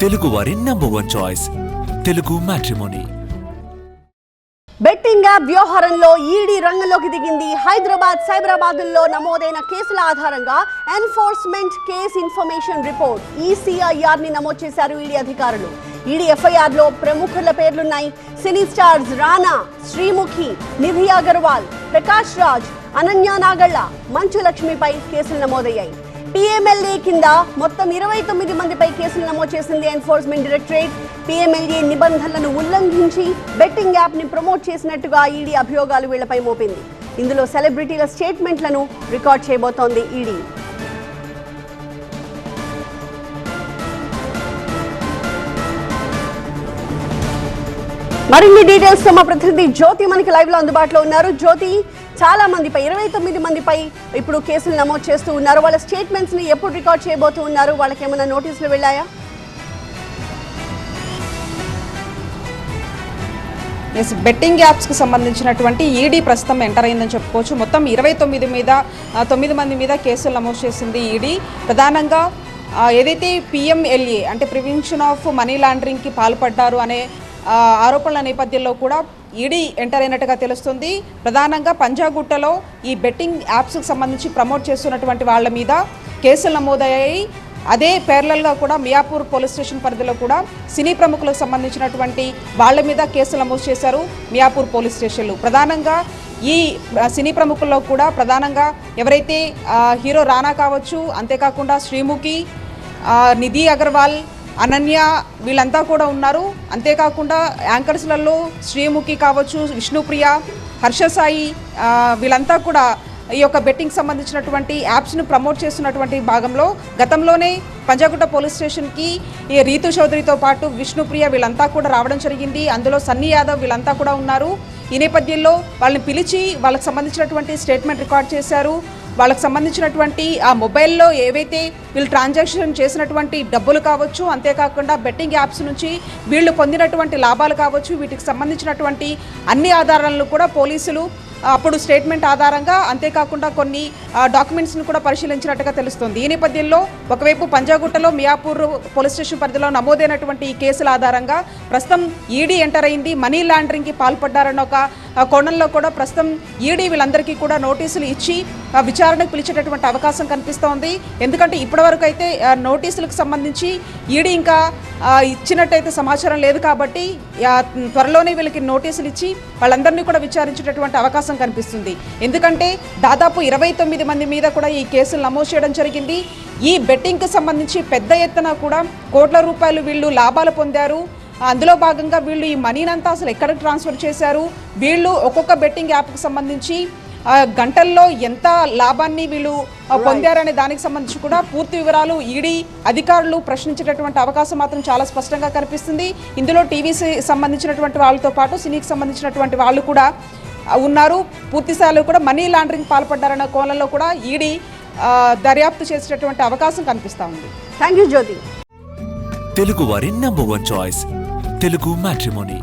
తెలుగు వారి number 1 choice Telugu matrimony. Betting app వ్యవహారంలో ED రంగంలోకి దిగింది. హైదరాబాద్, సైబరాబాద్లో నమోదైన కేసుల ఆధారంగా enforcement case information report ECIR ని నమోదు చేశారు ఈడీ అధికారులు. ఈడీ FIR లో ప్రముఖుల పేర్లున్నాయి. సినీ స్టార్స్ రానా, శ్రీముఖి, నిధి అగర్వాల్, ప్రకాష్ రాజ్, అనన్య నాగళ్ళ, మంచు లక్ష్మిపై కేసులు నమోదయ్యాయి. PMLA కింద మొత్తం 29 మందిపై కేసులు నమోదు చేసింది ఎన్ఫోర్స్మెంట్ డైరెక్టరేట్. PMLA నిబంధనలను ఉల్లంఘించి బెట్టింగ్ యాప్ ని ప్రమోట్ చేసినట్టుగా ఈడీ అభియోగాలు వీళ్లపై మోపింది. ఇందులో సెలబ్రిటీల స్టేట్మెంట్లను రికార్డ్ చేయబోతోంది ఈడీ. మరిన్ని డీటెయిల్స్ తో మా ప్రతినిధి జ్యోతి మనకి లైవ్ లో అందుబాటులో ఉన్నారు. జ్యోతి, చాలా మందిపై 29 మందిపై ఇప్పుడు కేసులు నమోదు చేస్తూ ఉన్నారు. వాళ్ళ స్టేట్మెంట్స్ ని ఎప్పుడు రికార్డ్ చేయబోతూ ఉన్నారు? వాళ్ళకి ఏమైనా నోటీసులు వెళ్ళాయా? బెట్టింగ్ యాప్స్కి సంబంధించినటువంటి ఈడీ ప్రస్తుతం ఎంటర్ అయిందని చెప్పుకోవచ్చు. మొత్తం 9 మంది మీద కేసులు నమోదు చేసింది ఈడీ. ప్రధానంగా ఏదైతే PMLA అంటే ప్రివెన్షన్ ఆఫ్ మనీ లాండరింగ్కి పాల్పడ్డారు అనే ఆరోపణల నేపథ్యంలో కూడా ఈడీ ఎంటర్ అయినట్టుగా తెలుస్తుంది. ప్రధానంగా పంజాగుట్టలో ఈ బెట్టింగ్ యాప్స్కి సంబంధించి ప్రమోట్ చేస్తున్నటువంటి వాళ్ళ మీద కేసులు నమోదయ్యాయి. అదే ప్యారలల్గా కూడా మియాపూర్ పోలీస్ స్టేషన్ పరిధిలో కూడా సినీ ప్రముఖులకు సంబంధించినటువంటి వాళ్ళ మీద కేసులు నమోదు చేశారు మియాపూర్ పోలీస్ స్టేషన్లు. ప్రధానంగా ఈ సినీ ప్రముఖుల్లో కూడా ప్రధానంగా ఎవరైతే హీరో రానా కావచ్చు, అంతేకాకుండా శ్రీముఖి, నిధి అగర్వాల్, అనన్య వీళ్ళంతా కూడా ఉన్నారు. అంతేకాకుండా యాంకర్స్లలో శ్రీముఖి కావచ్చు, విష్ణుప్రియ, హర్షసాయి వీళ్ళంతా కూడా ఈ యొక్క బెట్టింగ్ సంబంధించినటువంటి యాప్స్ను ప్రమోట్ చేస్తున్నటువంటి భాగంలో గతంలోనే పంజాగుట్ట పోలీస్ స్టేషన్కి ఈ రీతు చౌదరితో పాటు విష్ణుప్రియ వీళ్ళంతా కూడా రావడం జరిగింది. అందులో సన్నీ యాదవ్ వీళ్ళంతా కూడా ఉన్నారు. ఈ నేపథ్యంలో వాళ్ళని పిలిచి వాళ్ళకి సంబంధించినటువంటి స్టేట్మెంట్ రికార్డ్ చేశారు. వాళ్ళకి సంబంధించినటువంటి ఆ మొబైల్లో ఏవైతే వీళ్ళు ట్రాన్సాక్షన్ చేసినటువంటి డబ్బులు కావచ్చు, అంతేకాకుండా బెట్టింగ్ యాప్స్ నుంచి వీళ్ళు పొందినటువంటి లాభాలు కావచ్చు, వీటికి సంబంధించినటువంటి అన్ని ఆధారాలను కూడా పోలీసులు అప్పుడు స్టేట్మెంట్ ఆధారంగా అంతేకాకుండా కొన్ని డాక్యుమెంట్స్ని కూడా పరిశీలించినట్టుగా తెలుస్తుంది. ఈ నేపథ్యంలో ఒకవైపు పంజాగుట్టలో మియాపూర్ పోలీస్ స్టేషన్ పరిధిలో నమోదైనటువంటి ఈ కేసుల ఆధారంగా ప్రస్తుతం ఈడీ ఎంటర్ అయింది. మనీ లాండరింగ్కి పాల్పడ్డారన్న ఒక కోణంలో కూడా ప్రస్తుతం ఈడీ వీళ్ళందరికీ కూడా నోటీసులు ఇచ్చి విచారణకు పిలిచేటటువంటి అవకాశం కనిపిస్తోంది. ఎందుకంటే ఇప్పటివరకు అయితే నోటీసులకు సంబంధించి ఈడీ ఇంకా ఇచ్చినట్టయితే సమాచారం లేదు కాబట్టి త్వరలోనే వీళ్ళకి నోటీసులు ఇచ్చి వాళ్ళందరినీ కూడా విచారించేటటువంటి అవకాశం కనిపిస్తుంది. ఎందుకంటే దాదాపు 29 మంది మీద కూడా ఈ కేసులు నమోదు చేయడం జరిగింది. ఈ బెట్టింగ్కి సంబంధించి పెద్ద ఎత్తున కూడా కోట్ల రూపాయలు వీళ్ళు లాభాలు పొందారు. అందులో భాగంగా వీళ్ళు ఈ మనీనంతా అసలు ఎక్కడ ట్రాన్స్ఫర్ చేశారు, వీళ్ళు ఒక్కొక్క బెట్టింగ్ యాప్కి సంబంధించి గంటల్లో ఎంత లాభాన్ని వీళ్ళు పొందారనే దానికి సంబంధించి కూడా పూర్తి వివరాలు ఈడీ అధికారులు ప్రశ్నించేటటువంటి అవకాశం మాత్రం చాలా స్పష్టంగా కనిపిస్తుంది. ఇందులో టీవీకి సంబంధించినటువంటి వాళ్ళతో పాటు సినీకి సంబంధించినటువంటి వాళ్ళు కూడా ఉన్నారు. పూర్తిస్థాయిలో కూడా మనీ లాండరింగ్ పాల్పడ్డారన్న కోణంలో కూడా ఈడీ దర్యాప్తు చేసేటటువంటి అవకాశం కనిపిస్తూ ఉంది. థ్యాంక్ యూ జ్యోతి. తెలుగు వారి నంబర్ 1 చాయిస్ తెలుగు మ్యాట్రిమోనీ.